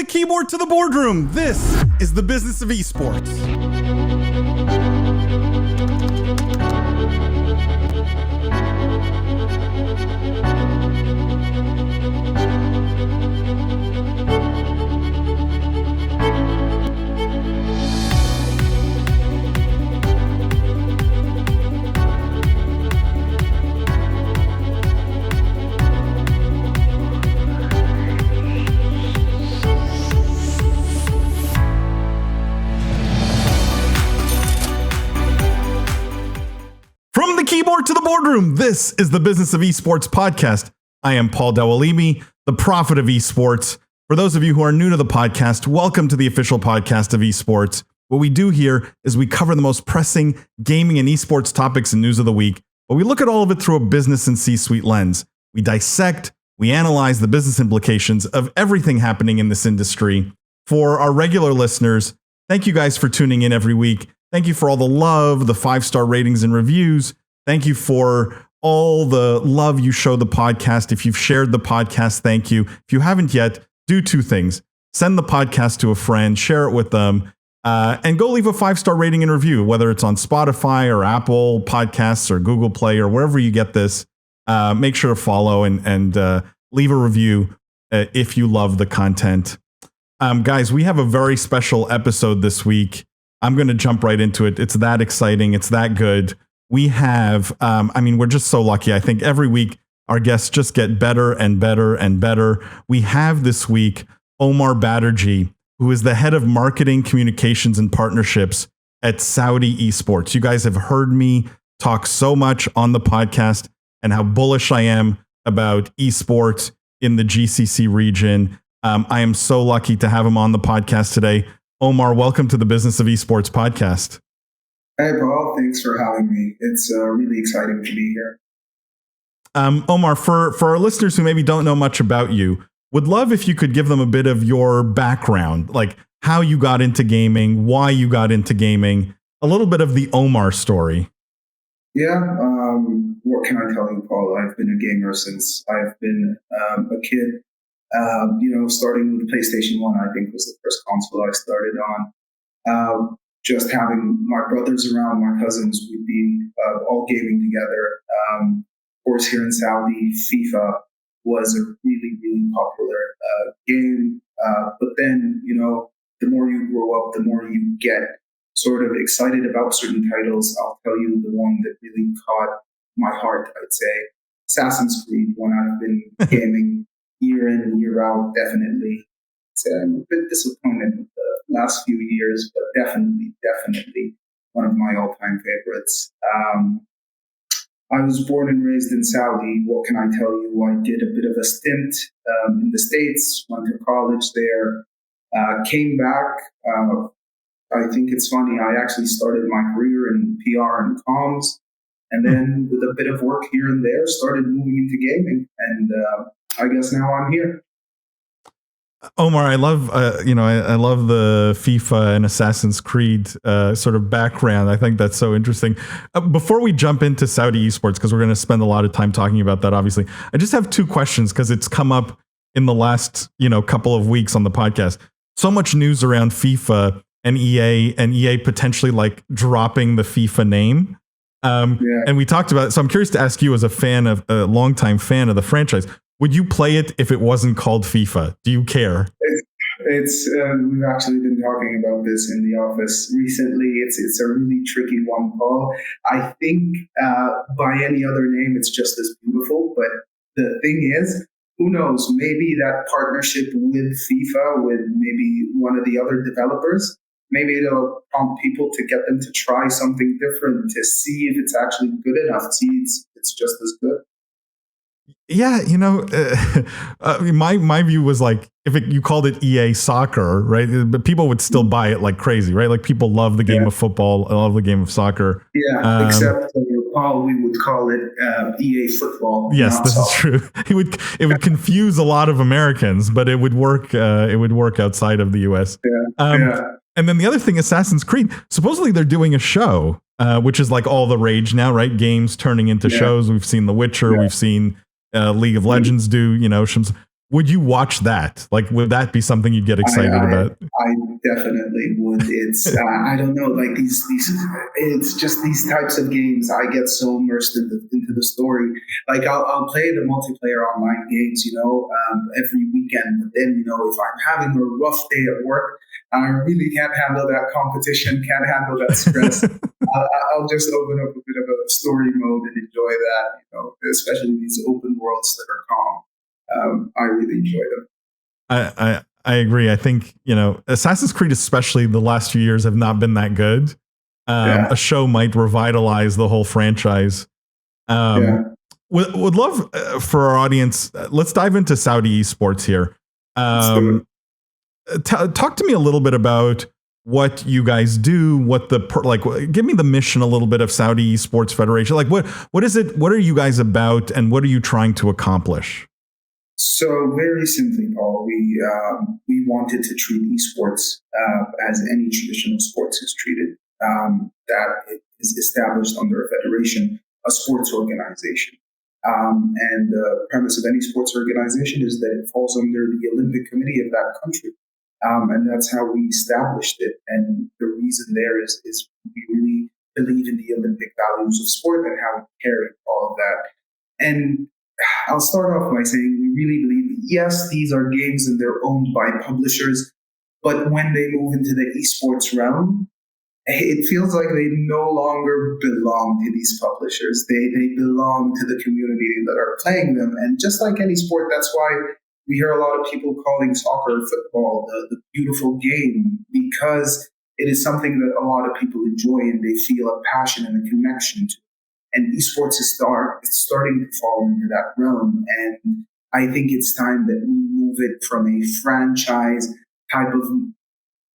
the keyboard to the boardroom, this is the Business of Esports. From the keyboard to the boardroom, this is the Business of Esports Podcast. I am Paul Dawalibi, the prophet of esports. For those of you who are new to the podcast, welcome to the official podcast of esports. What we do here is we cover the most pressing gaming and esports topics and news of the week, but we look at all of it through a business and C-suite lens. We dissect, we analyze the business implications of everything happening in this industry. For our regular listeners, thank you guys for tuning in every week. Thank you for all the love, the 5-star ratings and reviews. Thank you for all the love you show the podcast. If you've shared the podcast, thank you. If you haven't yet, do 2 things. Send the podcast to a friend, share it with them, and go leave a 5-star rating and review, whether it's on Spotify or Apple Podcasts or Google Play or wherever you get this. Make sure to follow and leave a review if you love the content. Guys, we have a very special episode this week. I'm going to jump right into it. It's that exciting. It's that good. We have, we're just so lucky. I think every week our guests just get better and better and better. We have this week Omar Batterjee, who is the head of marketing, communications, and partnerships at Saudi Esports. You guys have heard me talk so much on the podcast and how bullish I am about esports in the GCC region. I am so lucky to have him on the podcast today. Omar, welcome to the Business of Esports Podcast. Hey, Paul. Thanks for having me. It's really exciting to be here. Omar, for our listeners who maybe don't know much about you, would love if you could give them a bit of your background, like how you got into gaming, why you got into gaming, a little bit of the Omar story. Yeah. What can I tell you, Paul? I've been a gamer since I've been a kid. Starting with the PlayStation 1, I think was the first console I started on. Just having my brothers around, my cousins, we'd be all gaming together. Of course, here in Saudi, FIFA was a really, really popular game. But then, the more you grow up, the more you get sort of excited about certain titles. I'll tell you the one that really caught my heart, I'd say. Assassin's Creed, one I've been gaming year in, year out, definitely. So I'm a bit disappointed with the last few years, but definitely one of my all-time favorites. I was born and raised in Saudi. What can I tell you? I did a bit of a stint in the States, went to college there, came back. I think it's funny, I actually started my career in PR and comms, and then with a bit of work here and there, started moving into gaming, and I guess now I'm here. Omar, I love, I love the FIFA and Assassin's Creed sort of background. I think that's so interesting. Before we jump into Saudi Esports, because we're going to spend a lot of time talking about that, obviously, I just have 2 questions because it's come up in the last, couple of weeks on the podcast. So much news around FIFA and EA potentially like dropping the FIFA name. And we talked about it. So I'm curious to ask you, as a longtime fan of the franchise, would you play it if it wasn't called FIFA? Do you care? It's we've actually been talking about this in the office recently. It's a really tricky one, Paul. I think by any other name, it's just as beautiful. But the thing is, who knows? Maybe that partnership with FIFA, with maybe one of the other developers, maybe it'll prompt people to get them to try something different, to see if it's actually good enough, see it's just as good. Yeah, my view was like, if you called it EA Soccer, right? But people would still buy it like crazy, right? Like people love the game of football, love the game of soccer. Yeah, except Paul, we would call it EA Football. Yes, this is true. It would confuse a lot of Americans, but it would work. It would work outside of the US. And then the other thing, Assassin's Creed. Supposedly they're doing a show, which is like all the rage now, right? Games turning into shows. We've seen The Witcher. We've seen League of Legends do, Would you watch that? Like, would that be something you'd get excited about? I definitely would. It's I don't know, like these it's just these types of games. I get so immersed into the story. Like I'll play the multiplayer online games, every weekend. But then, if I'm having a rough day at work, I really can't handle that competition, can't handle that stress. I'll just open up a bit of a story mode and enjoy that. Especially these open worlds that are calm. I really enjoy them. I agree. I think, Assassin's Creed, especially the last few years, have not been that good. A show might revitalize the whole franchise. Would love for our audience. Let's dive into Saudi Esports here. Talk to me a little bit about what you guys do, give me the mission a little bit of Saudi Esports Federation. Like what is it? What are you guys about and what are you trying to accomplish? So very simply, Paul, we wanted to treat esports as any traditional sports is treated. That it is established under a federation, a sports organization. And the premise of any sports organization is that it falls under the Olympic Committee of that country. And that's how we established it. And the reason there is we really believe in the Olympic values of sport and how we carry all of that. And I'll start off by saying we really believe, yes, these are games and they're owned by publishers, but when they move into the esports realm, it feels like they no longer belong to these publishers. They belong to the community that are playing them. And just like any sport, that's why we hear a lot of people calling soccer, football, the beautiful game, because it is something that a lot of people enjoy and they feel a passion and a connection to. And esports is starting to fall into that realm. And I think it's time that we move it from a franchise type of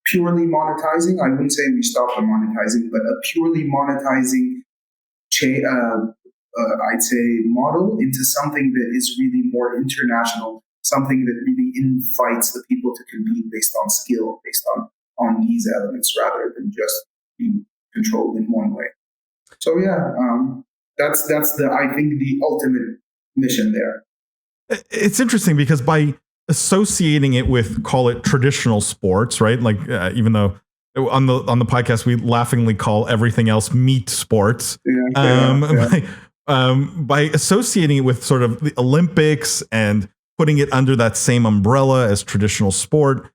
purely monetizing. I wouldn't say we stop the monetizing, but a purely monetizing, I'd say, model into something that is really more international, something that really invites the people to compete based on skill, based on these elements, rather than just being controlled in one way. So that's I think the ultimate mission there. It's interesting because by associating it with, call it traditional sports, right? Like even though on the podcast we laughingly call everything else meat sports, by associating it with sort of the Olympics and putting it under that same umbrella as traditional sport,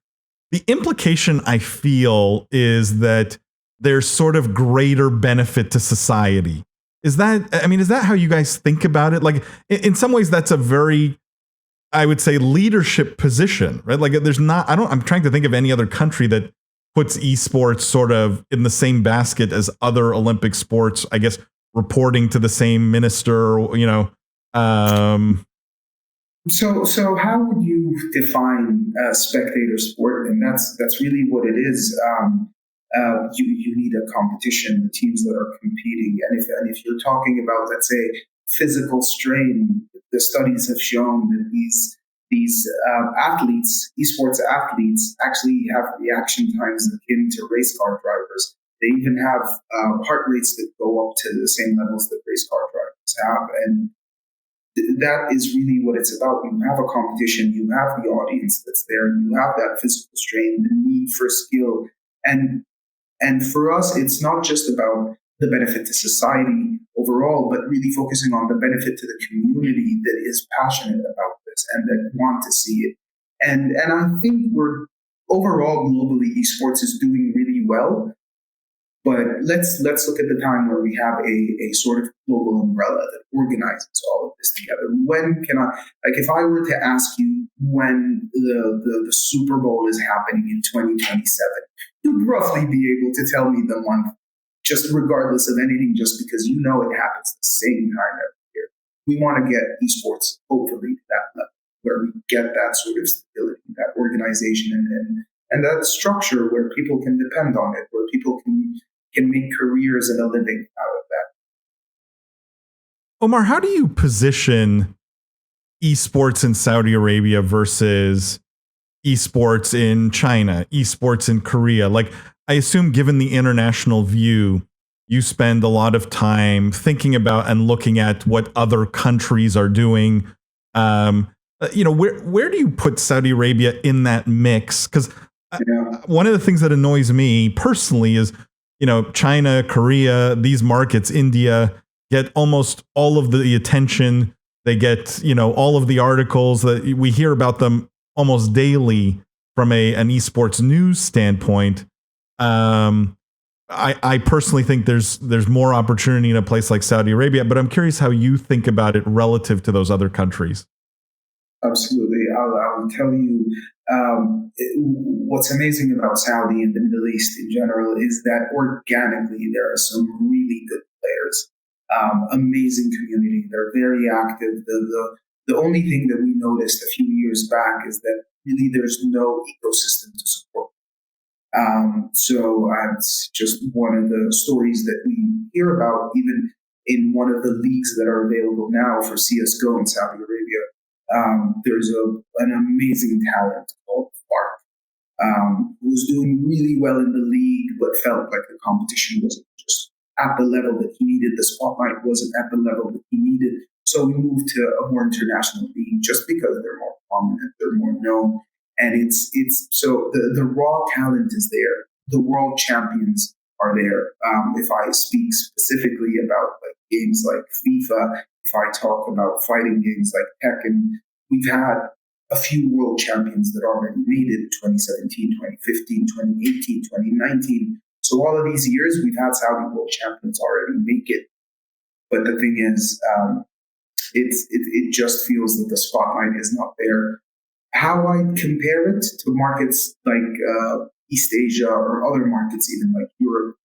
the implication I feel is that there's sort of greater benefit to society. Is that how you guys think about it? Like in some ways that's a very, I would say, leadership position, right? Like I'm trying to think of any other country that puts esports sort of in the same basket as other Olympic sports, I guess, reporting to the same minister, So how would you define spectator sport? And that's really what it is. You need a competition, the teams that are competing. And if you're talking about, let's say, physical strain, the studies have shown that these athletes, esports athletes, actually have reaction times akin to race car drivers. They even have heart rates that go up to the same levels that race car drivers have. And that is really what it's about. You have a competition, you have the audience that's there, you have that physical strain, the need for skill. And for us, it's not just about the benefit to society overall, but really focusing on the benefit to the community that is passionate about this and that want to see it. And I think we're overall globally, esports is doing really well. But let's look at the time where we have a sort of global umbrella that organizes all of this together. When can if I were to ask you when the Super Bowl is happening in 2027, you'd roughly be able to tell me the month, just regardless of anything, just because it happens the same time every year. We want to get esports hopefully to that level where we get that sort of stability, that organization, and that structure where people can depend on it, where people can make careers and a living out of that. Omar, how do you position esports in Saudi Arabia versus esports in China, esports in Korea? Like, I assume given the international view, you spend a lot of time thinking about and looking at what other countries are doing. where do you put Saudi Arabia in that mix? Because one of the things that annoys me personally is, China, Korea, these markets, India, get almost all of the attention. They get, all of the articles that we hear about them almost daily from an esports news standpoint. I personally think there's more opportunity in a place like Saudi Arabia, but I'm curious how you think about it relative to those other countries. Absolutely. I'll tell you what's amazing about Saudi and the Middle East in general is that organically there are some really good players, amazing community. They're very active. The only thing that we noticed a few years back is that really there's no ecosystem to support. So it's just one of the stories that we hear about, even in one of the leagues that are available now for CSGO in Saudi Arabia. There's an amazing talent called Fark, who's doing really well in the league, but felt like the competition wasn't just at the level that he needed. The spotlight wasn't at the level that he needed. So we moved to a more international league just because they're more prominent, they're more known. And it's so the raw talent is there. The world champions are there. If I speak specifically about like games like FIFA, if I talk about fighting games like Tekken, we've had a few world champions that already made it: 2017, 2015, 2018, 2019. So all of these years, we've had Saudi world champions already make it. But the thing is, it just feels that the spotlight is not there. How I compare it to markets like East Asia or other markets, even like Europe,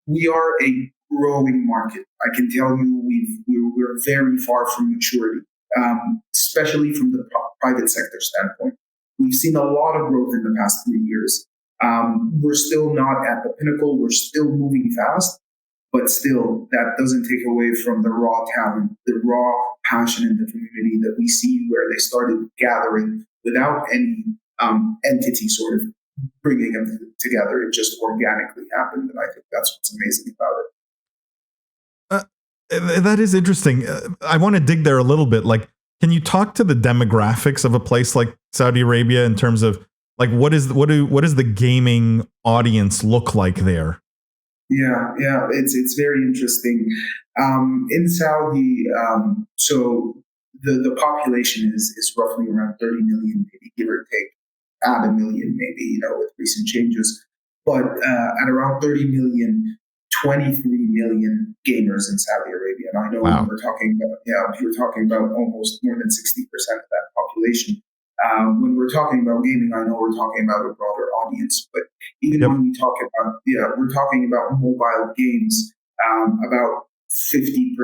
we are a growing market. I can tell you we're very far from maturity, especially from the private sector standpoint. We've seen a lot of growth in the past 3 years. We're still not at the pinnacle. We're still moving fast, but still that doesn't take away from the raw talent, the raw passion in the community that we see where they started gathering without any entity sort of bringing them together. It just organically happened. And I think that's what's amazing about it. That is interesting. I want to dig there a little bit. Like, can you talk to the demographics of a place like Saudi Arabia in terms of like what does the gaming audience look like there? Yeah, it's very interesting. In Saudi, so the population is roughly around 30 million, maybe give or take, add a million, maybe, with recent changes. But at around 30 million, 23 million gamers in Saudi Arabia. And I know wow. We're talking about almost more than 60% of that population. When we're talking about gaming, I know we're talking about a broader audience, but even when we talk about, we're talking about mobile games, about 50%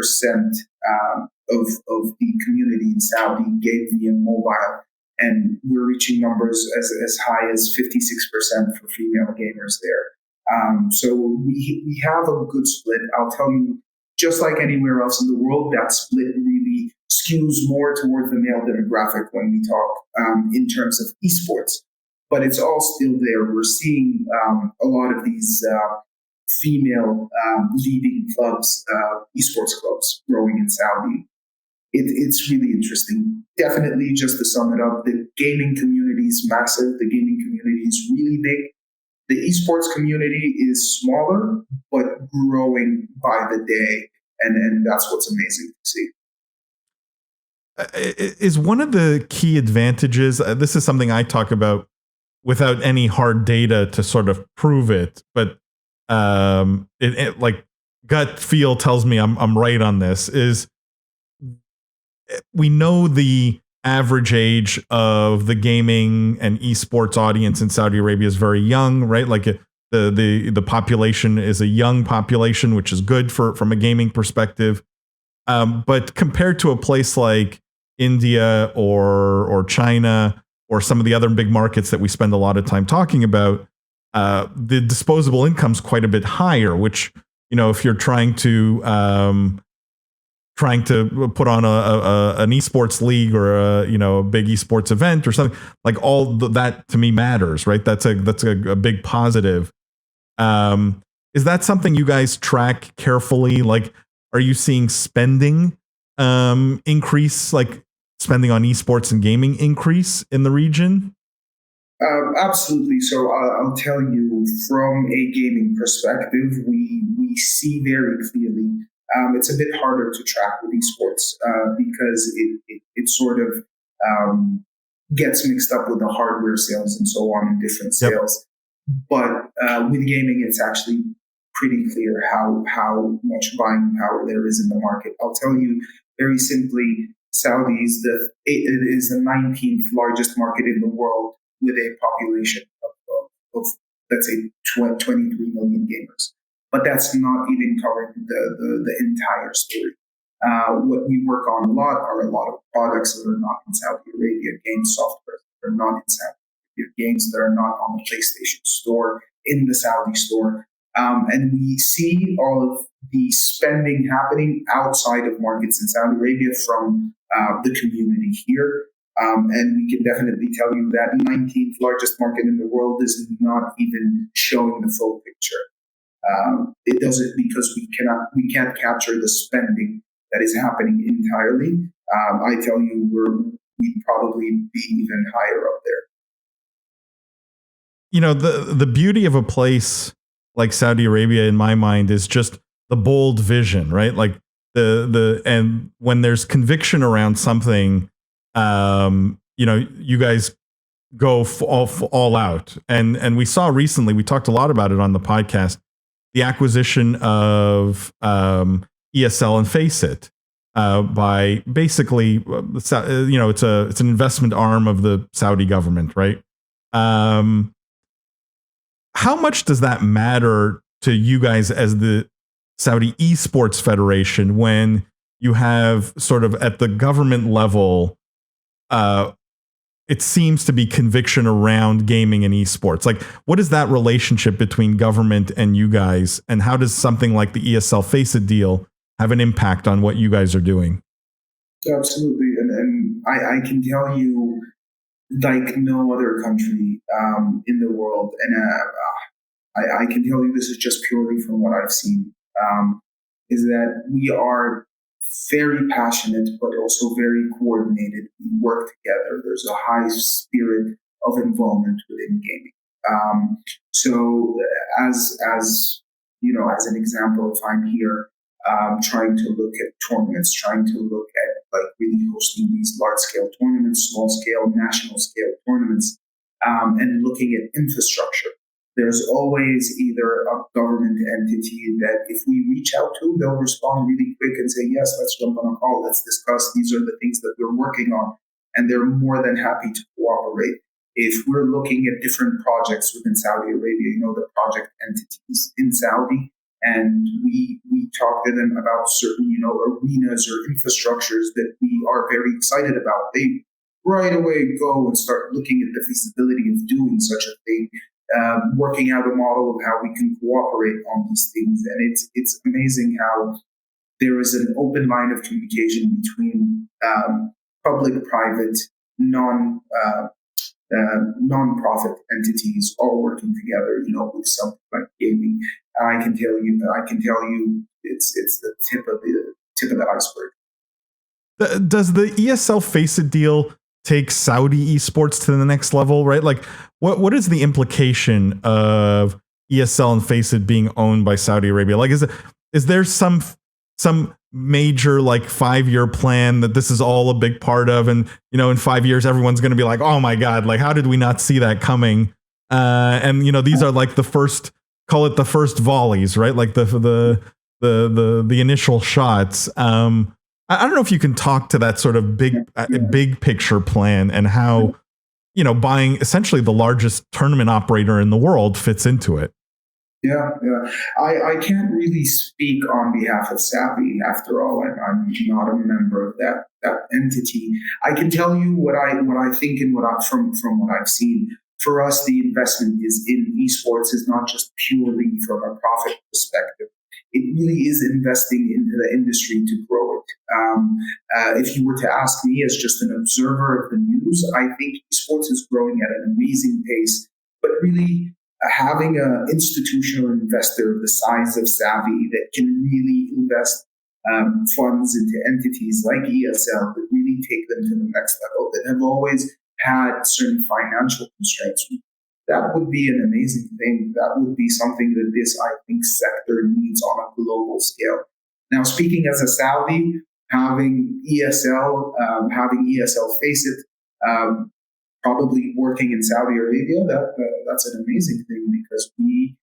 of the community in Saudi game via mobile, and we're reaching numbers as high as 56% for female gamers there. So we have a good split. I'll tell you, just like anywhere else in the world, that split really skews more towards the male demographic when we talk in terms of esports. But it's all still there. We're seeing a lot of these female leading clubs, esports clubs, growing in Saudi. It's really interesting. Definitely, just to sum it up, the gaming community is massive. The gaming community is really big. The esports community is smaller, but growing by the day. And that's what's amazing to see. Is one of the key advantages, this is something I talk about without any hard data to sort of prove it, but it like gut feel tells me I'm right on this, is we know the average age of the gaming and esports audience in Saudi Arabia is very young, right? Like the population is a young population, which is good from a gaming perspective. But compared to a place like India or China or some of the other big markets that we spend a lot of time talking about, the disposable income is quite a bit higher, which, if you're trying to put on an esports league or a big esports event or something, like all that to me matters, right? That's a big positive. Is that something you guys track carefully? Like, are you seeing spending increase, like spending on esports and gaming increase in the region? Absolutely. So I'll tell you, from a gaming perspective, we see very clearly. It's a bit harder to track with esports because it sort of gets mixed up with the hardware sales and so on in different sales. But with gaming, it's actually pretty clear how much buying power there is in the market. I'll tell you very simply, Saudi is the 19th largest market in the world with a population of let's say 23 million gamers. But that's not even covering the entire story. What we work on a lot are a lot of products that are not in Saudi Arabia, game software that are not in Saudi Arabia, games that are not on the PlayStation Store, in the Saudi store. And we see all of the spending happening outside of markets in Saudi Arabia from the community here. And we can definitely tell you that 19th largest market in the world is not even showing the full picture. It doesn't, because we can't capture the spending that is happening entirely. I tell you, we'd probably be even higher up there. You know, the beauty of a place like Saudi Arabia, in my mind, is just the bold vision, right? Like and when there's conviction around something, you know, you guys go all out. And we saw recently, we talked a lot about it on the podcast, the acquisition of ESL and FACEIT by basically, you know, it's an investment arm of the Saudi government, right? How much does that matter to you guys as the Saudi Esports Federation when you have sort of at the government level, it seems to be conviction around gaming and esports? Like, what is that relationship between government and you guys? And how does something like the ESL FACEIT deal have an impact on what you guys are doing? Absolutely. And I can tell you, like no other country in the world, and I can tell you this is just purely from what I've seen, is that we are very passionate, but also very coordinated. We work together. There's a high spirit of involvement within gaming. So as you know, as an example, if I'm here trying to look at tournaments, trying to look at like really hosting these large-scale tournaments, small-scale, national-scale tournaments, and looking at infrastructure, there's always either a government entity that if we reach out to, they'll respond really quick and say, yes, let's jump on a call, let's discuss, these are the things that we're working on, and they're more than happy to cooperate. If we're looking at different projects within Saudi Arabia, you know, the project entities in Saudi, and we talk to them about certain, you know, arenas or infrastructures that we are very excited about, they right away go and start looking at the feasibility of doing such a thing, working out a model of how we can cooperate on these things. And it's amazing how there is an open line of communication between public-private, non-profit entities all working together, you know, with something like gaming. And I can tell you, it's the tip of the iceberg. Does the ESL FACEIT deal take Saudi esports to the next level, right? Like, what is the implication of ESL and FACEIT being owned by Saudi Arabia? Like, is there some major like 5-year plan that this is all a big part of, and you know, in 5 years everyone's going to be like, oh my god, like how did we not see that coming? And you know, these are like the first, call it the first volleys, right? Like the initial shots. I don't know if you can talk to that sort of big picture plan and how, you know, buying essentially the largest tournament operator in the world fits into it. Yeah. I can't really speak on behalf of Saudi. After all, I'm not a member of that entity. I can tell you what I think and from what I've seen. For us, the investment in esports is not just purely from a profit perspective. It really is investing into the industry to grow it. If you were to ask me as just an observer of the news, I think esports is growing at an amazing pace, but really having an institutional investor of the size of Saudi that can really invest funds into entities like ESL that really take them to the next level, that have always had certain financial constraints. That would be an amazing thing. That would be something that this, I think, sector needs on a global scale. Now, speaking as a Saudi, having ESL FACEIT, probably working in Saudi Arabia, that's an amazing thing, because we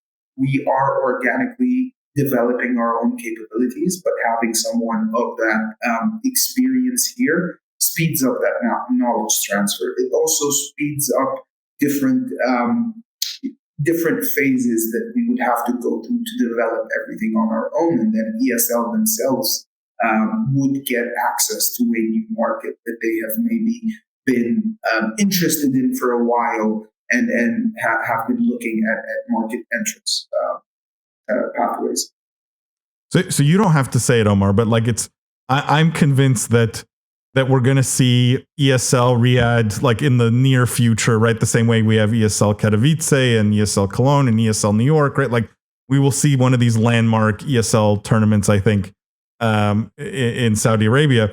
are organically developing our own capabilities, but having someone of that experience here speeds up that knowledge transfer. It also speeds up different phases that we would have to go through to develop everything on our own, and then ESL themselves would get access to a new market that they have maybe been interested in for a while, and have been looking at market entrance pathways. So you don't have to say it, Omar, but like I'm convinced that we're going to see ESL Riyadh like in the near future, right? The same way we have ESL Katowice and ESL Cologne and ESL New York, right? Like we will see one of these landmark ESL tournaments, I think, in Saudi Arabia.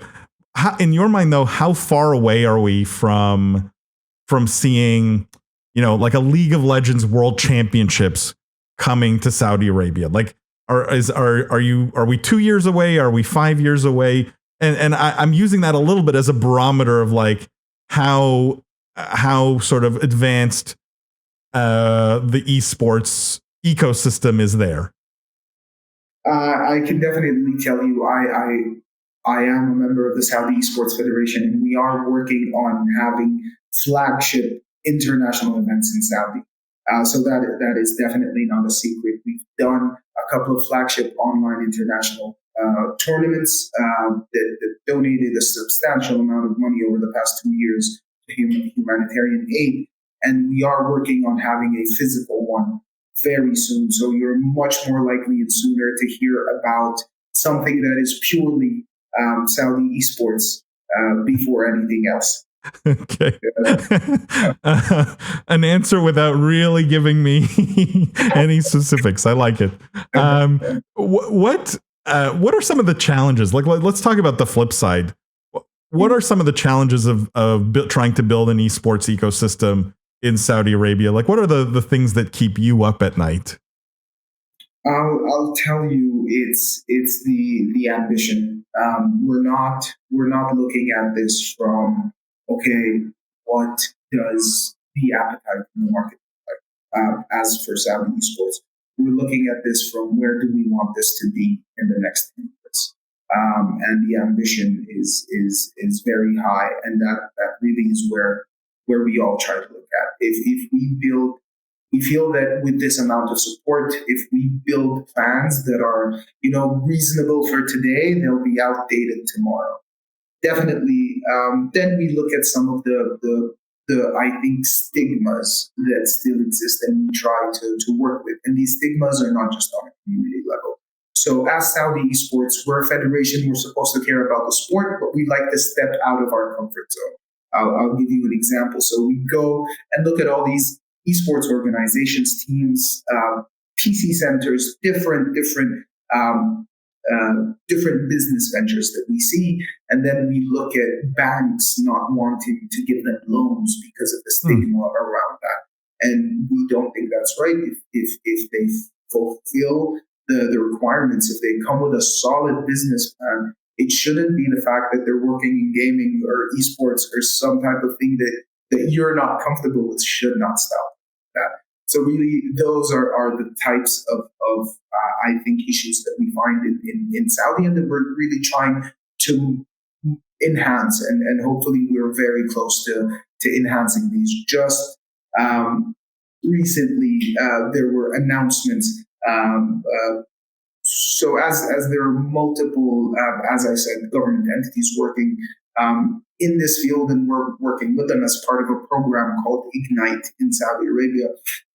In your mind, though, how far away are we from seeing, like a League of Legends World Championships coming to Saudi Arabia? Like, are we 2 years away? Are we 5 years away? And I'm using that a little bit as a barometer of like how sort of advanced the esports ecosystem is there. I can definitely tell you, I am a member of the Saudi Esports Federation, and we are working on having flagship international events in Saudi. So that is definitely not a secret. We've done a couple of flagship online international tournaments that donated a substantial amount of money over the past 2 years to humanitarian aid. And we are working on having a physical one very soon. So you're much more likely and sooner to hear about something that is purely Saudi esports before anything else. Okay. An answer without really giving me any specifics. I like it. What are some of the challenges? Like, let's talk about the flip side. What are some of the challenges of trying to build an esports ecosystem in Saudi Arabia? Like, what are the things that keep you up at night? I'll tell you, it's the ambition. We're not looking at this from, okay, what does the appetite in the market look like? As for Saudi esports, we're looking at this from where do we want this to be in the next 10 years, and the ambition is very high, and that really is where we all try to look at. If we feel that with this amount of support, if we build plans that are reasonable for today, they'll be outdated tomorrow. Definitely. Then we look at some of the I think stigmas that still exist, and we try to work with. And these stigmas are not just on a community level. So as Saudi Esports, we're a federation. We're supposed to care about the sport, but we like to step out of our comfort zone. I'll give you an example. So we go and look at all these esports organizations, teams, PC centers, different business ventures that we see, and then we look at banks not wanting to give them loans because of the stigma around that, and we don't think that's right. If they fulfill the requirements, if they come with a solid business plan, it shouldn't be the fact that they're working in gaming or esports or some type of thing that you're not comfortable with should not stop that. So really, those are the types of I think issues that we find in Saudi, and that we're really trying to enhance, and hopefully we're very close to enhancing these. Just recently, there were announcements. So as there are multiple, as I said, government entities working in this field, and we're working with them as part of a program called Ignite in Saudi Arabia.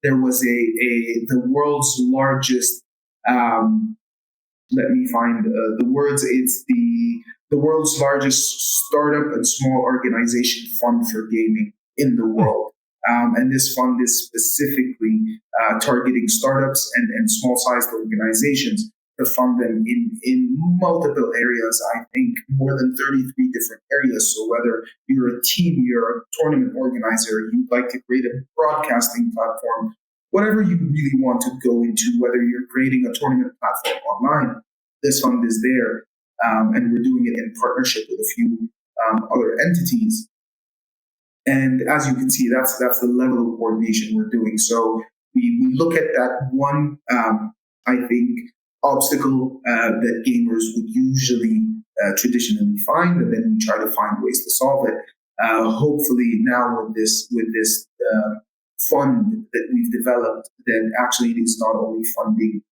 There was the world's largest, let me find the words, it's the world's largest startup and small organization fund for gaming in the world. And this fund is specifically targeting startups and small-sized organizations. to fund them in multiple areas. I think more than 33 different areas. So whether you're a team, you're a tournament organizer, you'd like to create a broadcasting platform, whatever you really want to go into, whether you're creating a tournament platform online, this fund is there. And we're doing it in partnership with a few other entities. And as you can see, that's the level of coordination we're doing. So we look at that one, I think, obstacle that gamers would usually traditionally find, and then we try to find ways to solve it. Hopefully now with this fund that we've developed, that actually it is not only funding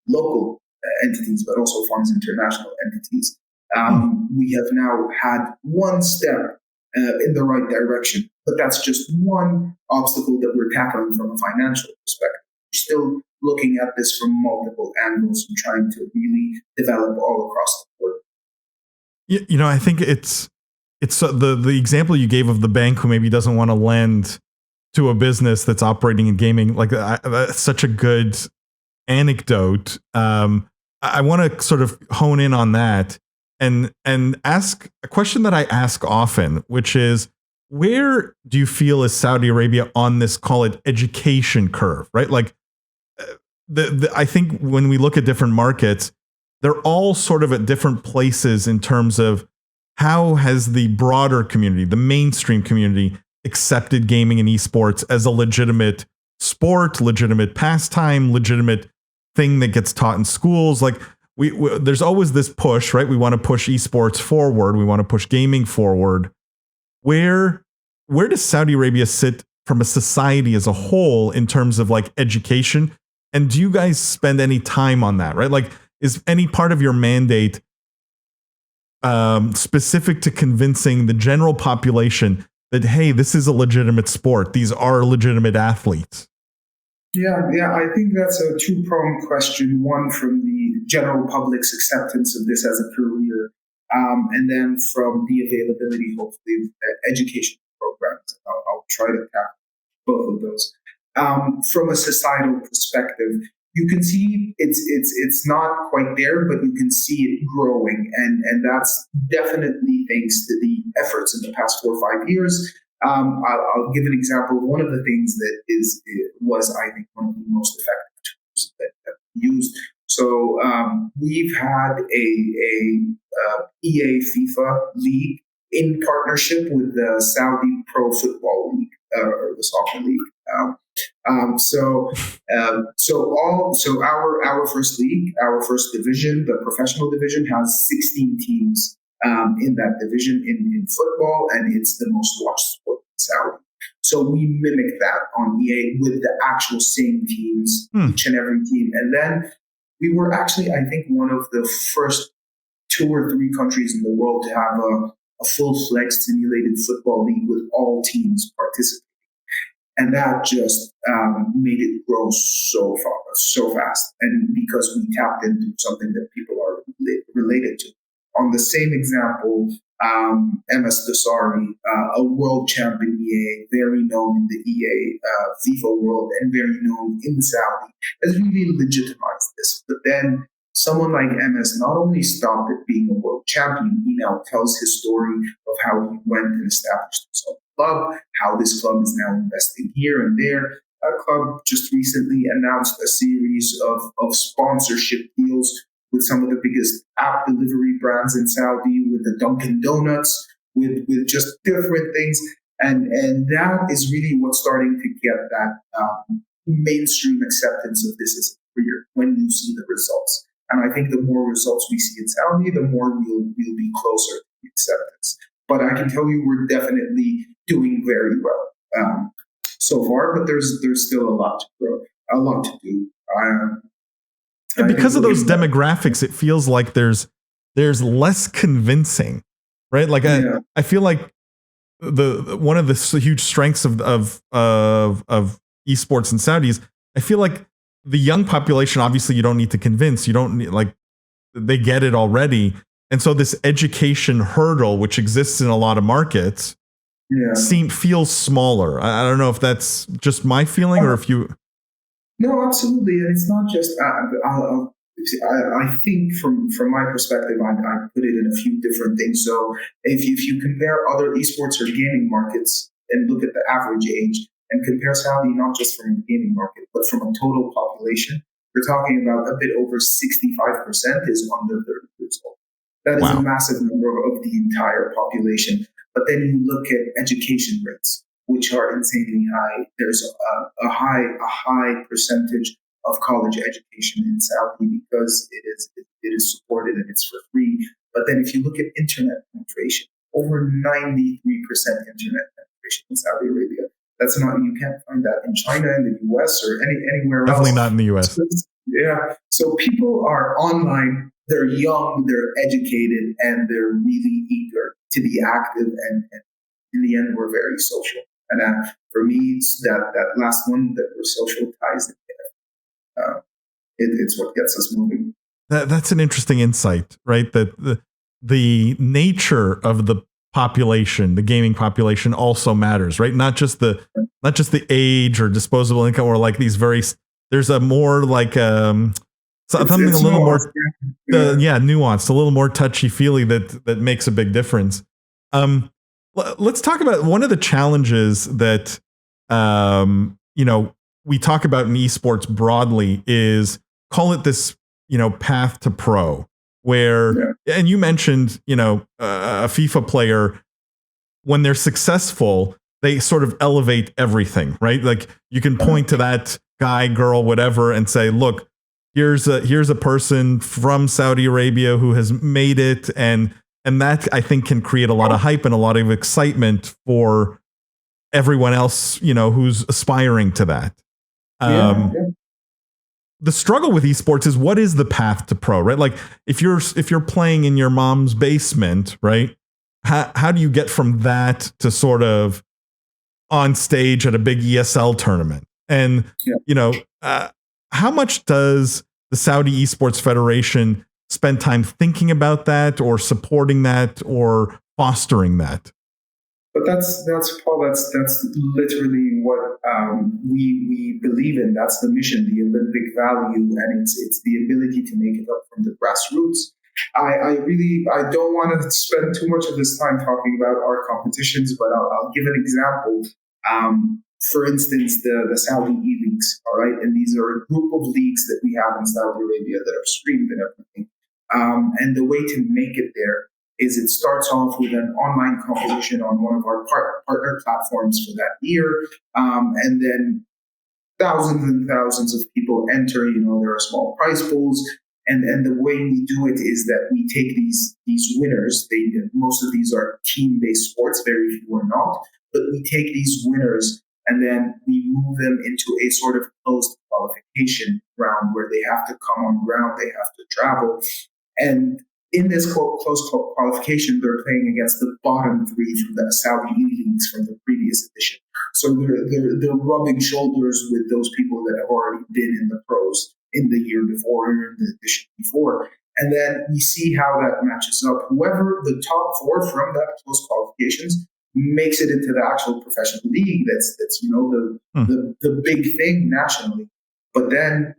local entities, but also funds international entities. We have now had one step in the right direction, but that's just one obstacle that we're tackling from a financial perspective. We're still looking at this from multiple angles and trying to really develop all across the board. You know, I think it's the example you gave of the bank who maybe doesn't want to lend to a business that's operating in gaming. Like that's such a good anecdote. I want to sort of hone in on that and ask a question that I ask often, which is, where do you feel is Saudi Arabia on this, call it, education curve, right? Like I think when we look at different markets, they're all sort of at different places in terms of how has the broader community, the mainstream community, accepted gaming and esports as a legitimate sport, legitimate pastime, legitimate thing that gets taught in schools. Like there's always this push, right? We want to push esports forward. We want to push gaming forward. Where does Saudi Arabia sit from a society as a whole in terms of like education? And do you guys spend any time on that, right? Like, is any part of your mandate specific to convincing the general population that, hey, this is a legitimate sport, these are legitimate athletes? Yeah, I think that's a two-pronged question. One, from the general public's acceptance of this as a career, and then from the availability, hopefully, of education programs. I'll try to tackle both of those. From a societal perspective, you can see it's not quite there, but you can see it growing, and that's definitely thanks to the efforts in the past 4 or 5 years. I'll give an example of one of the things that was, I think, one of the most effective tools that we used. So we've had a EA FIFA league in partnership with the Saudi Pro Football League, or the Soccer League. So our first league, our first division, the professional division, has 16 teams in that division in football, and it's the most watched sport in Saudi. So we mimic that on EA with the actual same teams, each and every team. And then we were actually, I think, one of the first 2 or 3 countries in the world to have a full-fledged simulated football league with all teams participating. And that just made it grow so fast. And because we tapped into something that people are related to. On the same example, MS Dasari, a world champion EA, very known in the EA FIFA world and very known in Saudi, has really legitimized this. But then someone like MS not only stopped at being a world champion, he now tells his story of how he went and established himself a club, how this club is now investing here and there. A club just recently announced a series of sponsorship deals with some of the biggest app delivery brands in Saudi, with the Dunkin' Donuts, with just different things. And that is really what's starting to get that mainstream acceptance of this as a career when you see the results. And I think the more results we see in Saudi, the more we'll be closer to the acceptance. But I can tell you we're definitely doing very well so far, but there's still a lot to grow, a lot to do. And because of those demographics, it feels like there's less convincing, right? Like I feel like one of the huge strengths of esports in Saudi is, I feel like the young population, obviously you don't need to convince, you don't need, like, they get it already. And so this education hurdle, which exists in a lot of markets, feels smaller. I don't know if that's just my feeling or if you... No, absolutely. And it's not just, I'll I think from my perspective, I put it in a few different things. So if you compare other esports or gaming markets and look at the average age and compare Saudi not just from a gaming market, but from a total population, we're talking about a bit over 65% is under 30 years old. That is a massive number of the entire population. But then you look at education rates, which are insanely high. There's a high percentage of college education in Saudi because it is supported and it's for free. But then if you look at internet penetration, over 93% internet penetration in Saudi Arabia. That's not, you can't find that in China, in the US, or anywhere else. Definitely not in the US. Yeah. So people are online, they're young, they're educated, and they're really eager to be active. And in the end, we're very social. And for me, it's that last one, that we're social ties in there. It's what gets us moving. That's an interesting insight, right? That the nature of the population, the gaming population, also matters, right? Not just the age or disposable income, or like these there's a more like something a little more nuanced, a little more touchy feely that makes a big difference. Let's talk about one of the challenges that we talk about in esports broadly is, call it this path to pro, where, and you mentioned, a FIFA player, when they're successful, they sort of elevate everything, right? Like you can point to that guy, girl, whatever, and say, look, here's a person from Saudi Arabia who has made it. And that, I think, can create a lot of hype and a lot of excitement for everyone else, who's aspiring to that. The struggle with esports is, what is the path to pro, right? Like if you're playing in your mom's basement, right? How do you get from that to sort of on stage at a big ESL tournament? And, how much does the Saudi Esports Federation spend time thinking about that, or supporting that, or fostering that? But that's Paul. That's literally what we believe in. That's the mission, the Olympic value, and it's the ability to make it up from the grassroots. I don't want to spend too much of this time talking about our competitions, but I'll give an example. For instance, the Saudi E-Leagues, all right? And these are a group of leagues that we have in Saudi Arabia that are streamed and everything. And the way to make it there is it starts off with an online competition on one of our partner platforms for that year. And then thousands and thousands of people enter. There are small prize pools. And the way we do it is that we take these winners. Most of these are team-based sports, very few are not. But we take these winners and then we move them into a sort of closed qualification round where they have to come on ground, they have to travel. And in this close qualification, they're playing against the bottom three from the Saudi leagues from the previous edition. So they're rubbing shoulders with those people that have already been in the pros in the year before or in the edition before. And then we see how that matches up. Whoever the top four from that close qualifications makes it into the actual professional league. That's the big thing nationally. But then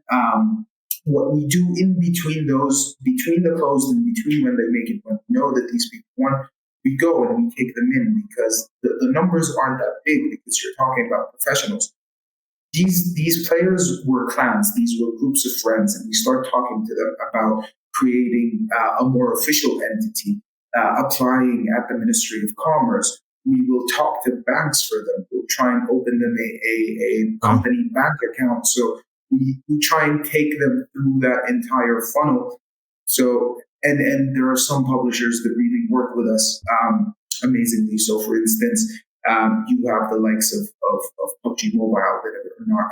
what we do in between the closed and between when they make it, when we know that these people won, we go and we take them in because the numbers aren't that big because you're talking about professionals. These players were clans, these were groups of friends, and we start talking to them about creating a more official entity, applying at the Ministry of Commerce. We will talk to banks for them. We'll try and open them a company bank account. So we try and take them through that entire funnel. So, and there are some publishers that really work with us amazingly. So, for instance, you have the likes of PUBG Mobile that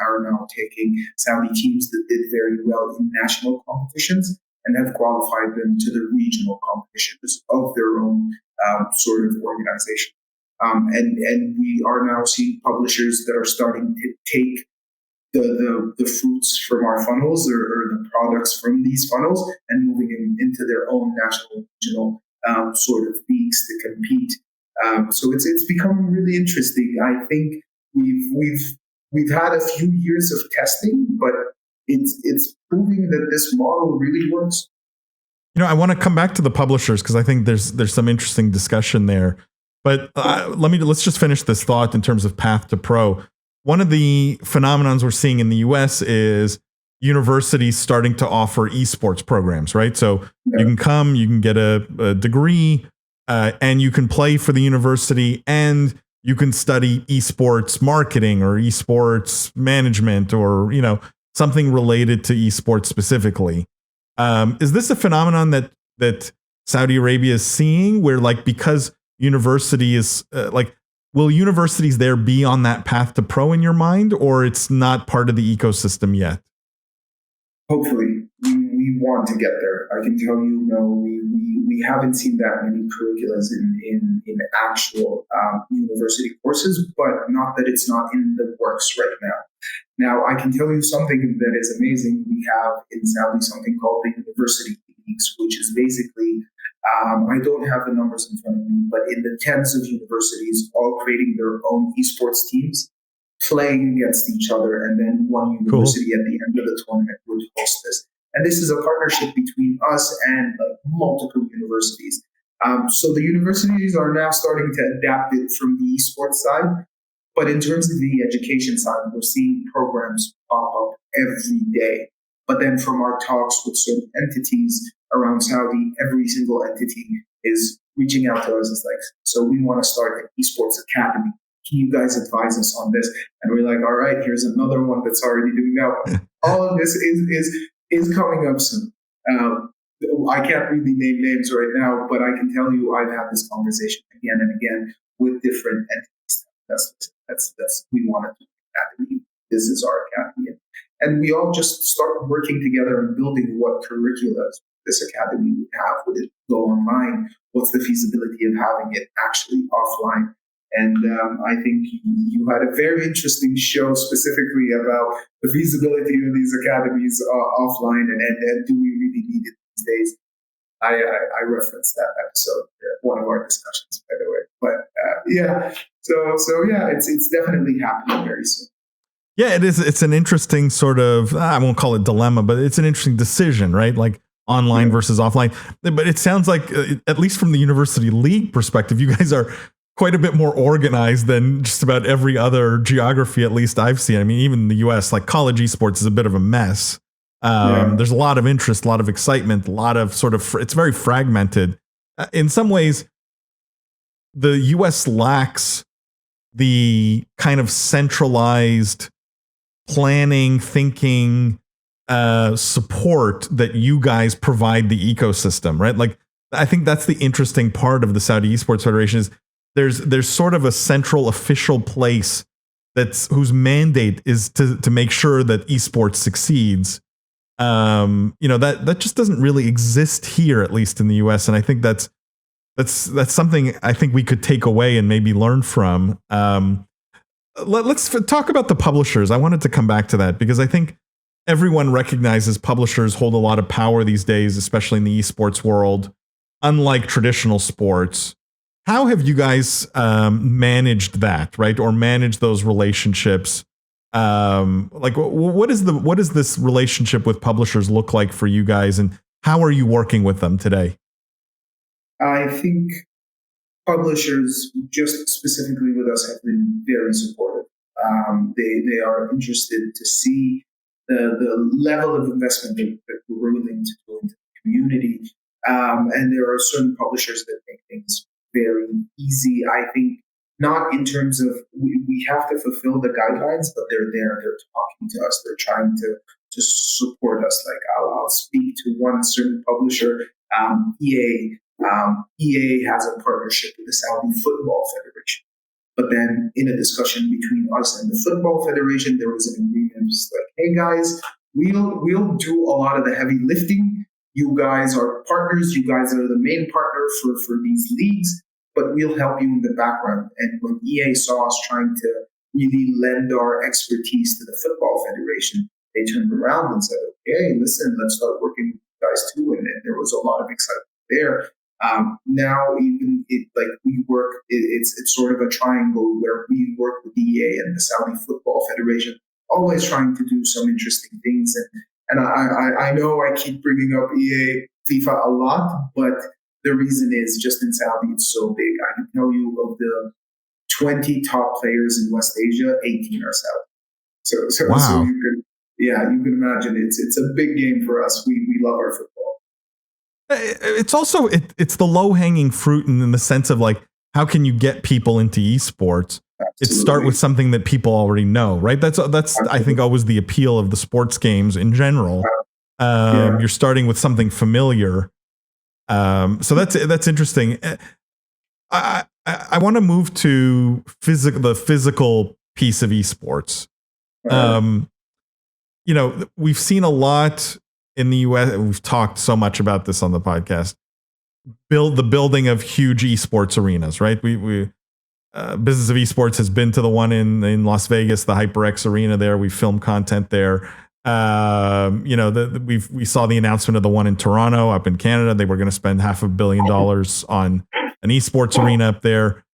are now taking Saudi teams that did very well in national competitions and have qualified them to the regional competitions of their own sort of organization. And we are now seeing publishers that are starting to take the fruits from our funnels or the products from these funnels and moving them into their own national, regional sort of leagues to compete. So it's becoming really interesting. I think we've had a few years of testing, but it's proving that this model really works. I want to come back to the publishers because I think there's some interesting discussion there. But let's just finish this thought in terms of path to pro. One of the phenomenons we're seeing in the US is universities starting to offer esports programs, right? So you can come, you can get a degree, and you can play for the university, and you can study esports marketing or esports management, or something related to esports specifically. Is this a phenomenon that Saudi Arabia is seeing, where because university is will universities there be on that path to pro in your mind, or it's not part of the ecosystem yet? Hopefully, we want to get there. I can tell you, we haven't seen that many curriculums in actual university courses, but not that it's not in the works right now. Now, I can tell you something that is amazing. We have in Saudi something called the University Leagues, which is basically, I don't have the numbers in front of me, but in the tens of universities all creating their own esports teams, playing against each other, and then one university at the end of the tournament would host this. And this is a partnership between us and multiple universities. So the universities are now starting to adapt it from the esports side. But in terms of the education side, we're seeing programs pop up every day. But then from our talks with certain entities around Saudi, every single entity is reaching out to us. It's so we want to start an esports academy. Can you guys advise us on this? And we're like, all right, here's another one that's already doing that. All of this is coming up soon. I can't really name names right now, but I can tell you I've had this conversation again and again with different entities. That's we want to do academy. This is our academy, and we all just start working together and building what curricula this academy would have. Would it go online? What's the feasibility of having it actually offline? And I think you had a very interesting show specifically about the feasibility of these academies offline, and do we really need it these days? I referenced that episode, one of our discussions, by the way. But it's definitely happening very soon. Yeah, it is. It's an interesting sort of, I won't call it dilemma, but it's an interesting decision, right? Online versus offline. But it sounds like, at least from the University League perspective, you guys are quite a bit more organized than just about every other geography, at least I've seen. I mean, even in the US, college esports is a bit of a mess. There's a lot of interest, a lot of excitement, a lot of it's very fragmented. In some ways, the US lacks the kind of centralized planning, thinking, support that you guys provide the ecosystem, right? I think that's the interesting part of the Saudi Esports Federation is there's sort of a central official place whose mandate is to make sure that esports succeeds. That just doesn't really exist here, at least in the US. And I think that's something I think we could take away and maybe learn from. Let's talk about the publishers. I wanted to come back to that because I think everyone recognizes publishers hold a lot of power these days, especially in the esports world, unlike traditional sports. How have you guys managed that, right? Or managed those relationships? What does this relationship with publishers look like for you guys, and how are you working with them today? I think publishers, just specifically with us, have been very supportive. They are interested to see the level of investment that we're willing to do into the community. And there are certain publishers that make things very easy. I think not in terms of we have to fulfill the guidelines, but they're there. They're talking to us. They're trying to support us. I'll speak to one certain publisher, EA. EA has a partnership with the Saudi Football Federation. But then in a discussion between us and the Football Federation, there was an agreement. It's hey guys, we'll do a lot of the heavy lifting. You guys are partners. You guys are the main partner for these leagues, but we'll help you in the background. And when EA saw us trying to really lend our expertise to the Football Federation, they turned around and said, okay, listen, let's start working with you guys too. And there was a lot of excitement there. Now even we work, it's sort of a triangle where we work with the EA and the Saudi Football Federation always trying to do some interesting things. And I know I keep bringing up EA FIFA a lot, but the reason is just in Saudi, it's so big. I can tell you of the 20 top players in West Asia, 18 are Saudi. So Wow. you can imagine it's a big game for us. We love our football. It's also it's the low hanging fruit in the sense of like, how can you get people into esports? It start with something that people already know, right? That's Absolutely. I think always the appeal of the sports games in general. You're starting with something familiar. So that's interesting. I want to move to the physical piece of esports. We've seen a lot in the US. We've talked so much about this on the podcast. The building of huge esports arenas, right? We Business of Esports has been to the one in Las Vegas, the HyperX Arena there. We filmed content there. We saw the announcement of the one in Toronto up in Canada. They were going to spend $500 million on an esports arena up there.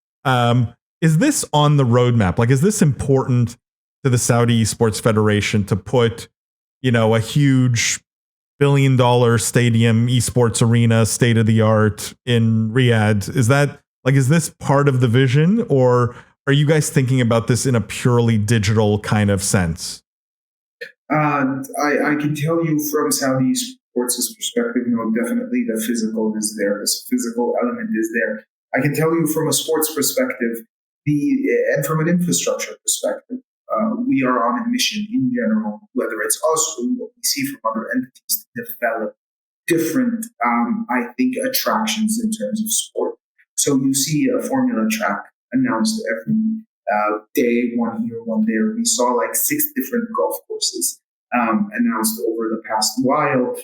Is this on the roadmap? Like, is this important to the Saudi Esports Federation to put, a huge $1 billion stadium esports arena, state of the art in Riyadh? Is this part of the vision, or are you guys thinking about this in a purely digital kind of sense? I can tell you from Saudi Esports' perspective, definitely the physical is there. This physical element is there. I can tell you from a sports perspective, and from an infrastructure perspective, we are on a mission in general, whether it's us or what we see from other entities, to develop different, attractions in terms of sport. So you see a Formula track announced every day, one here, one there. We saw like 6 different golf courses announced over the past while.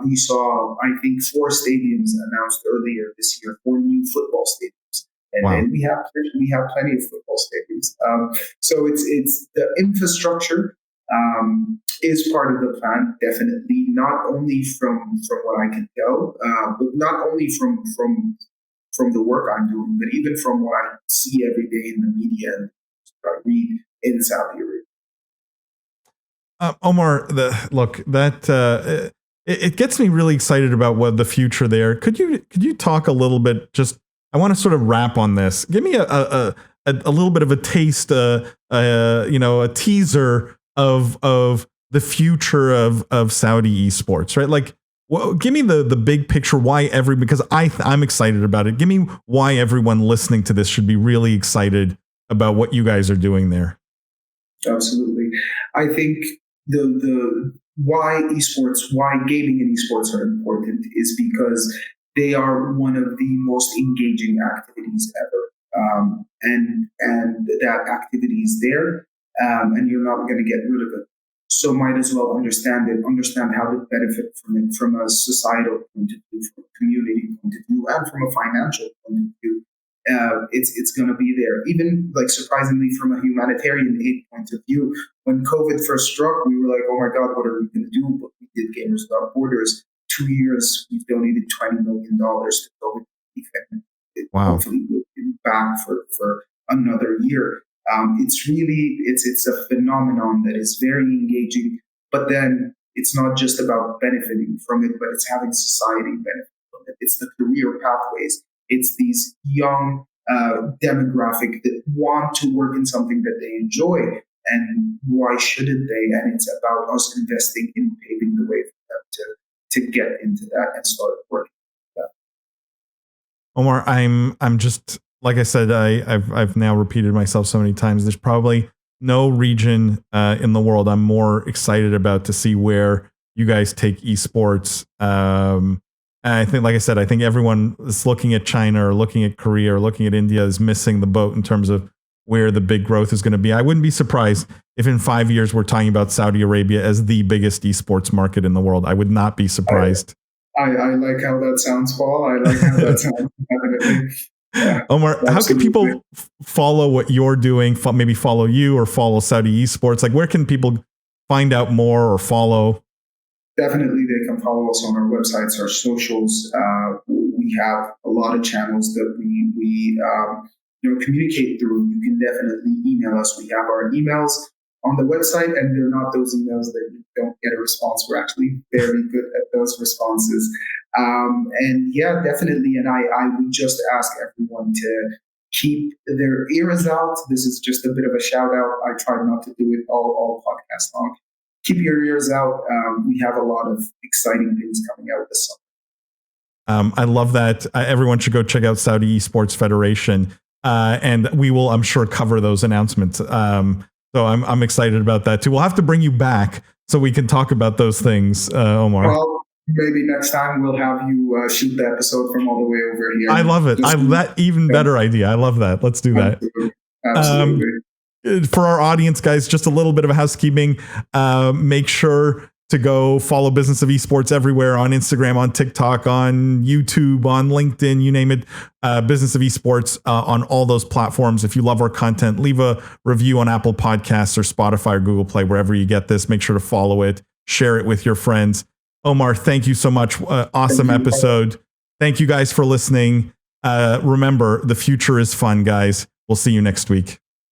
We saw, 4 stadiums announced earlier this year, 4 new football stadiums. And we have plenty of football stadiums. So it's the infrastructure is part of the plan, definitely, not only from what I can tell, but not only from the work I'm doing, but even from what I see every day in the media and I read in Saudi Arabia. Omar, it gets me really excited about what the future there. Could you talk a little bit? Just, I want to sort of wrap on this. Give me a little bit of a taste, a teaser of the future of Saudi esports, right? Like, give me the big picture. Because I'm excited about it. Give me why everyone listening to this should be really excited about what you guys are doing there. Absolutely. I think the why gaming and esports are important is because they are one of the most engaging activities ever. And that activity is there, and you're not going to get rid of it. So might as well understand how to benefit from it from a societal point of view, from a community point of view, and from a financial point of view. It's going to be there. Even surprisingly from a humanitarian aid point of view, when COVID first struck, we were like, oh my God, what are we going to do? But we did Gamers Without Borders. 2 years, we've donated $20 million to COVID relief, and hopefully we'll be back for another year. It's a phenomenon that is very engaging, but then it's not just about benefiting from it, but it's having society benefit from it. It's the career pathways. It's these young demographic that want to work in something that they enjoy, and why shouldn't they? And it's about us investing in paving the way for them to get into that and start working with that. Omar, I'm just, like I said, I've now repeated myself so many times. There's probably no region in the world I'm more excited about to see where you guys take esports. And I think, like I said, I think everyone is looking at China or looking at Korea or looking at India is missing the boat in terms of where the big growth is going to be. I wouldn't be surprised if in 5 years we're talking about Saudi Arabia as the biggest esports market in the world. I would not be surprised. I like how that sounds, Paul. I like how that sounds. Definitely. Yeah, Omar, absolutely. How can people follow what you're doing? Maybe follow you or follow Saudi Esports? Like, where can people find out more or follow? Definitely, they can follow us on our websites, our socials. We have a lot of channels that we communicate through. You can definitely email us. We have our emails on the website, and they're not those emails that you don't get a response. We're actually very good at those responses. And yeah, definitely. And I would just ask everyone to keep their ears out. This is just a bit of a shout out. I try not to do it all podcast long. Keep your ears out. We have a lot of exciting things coming out this summer. I love that. Everyone should go check out Saudi Esports Federation. And we will, I'm sure, cover those announcements. So I'm excited about that too. We'll have to bring you back so we can talk about those things, Omar. Well, maybe next time we'll have you shoot the episode from all the way over here. I love it. That even better idea. I love that. Let's do that. Absolutely. For our audience, guys, just a little bit of housekeeping. Make sure to go follow Business of Esports everywhere on Instagram, on TikTok, on YouTube, on LinkedIn, you name it. Business of Esports on all those platforms. If you love our content, leave a review on Apple Podcasts or Spotify or Google Play, wherever you get this. Make sure to follow it, share it with your friends. Omar, thank you so much. Awesome episode. Thank you guys for listening. Remember, the future is fun, guys. We'll see you next week.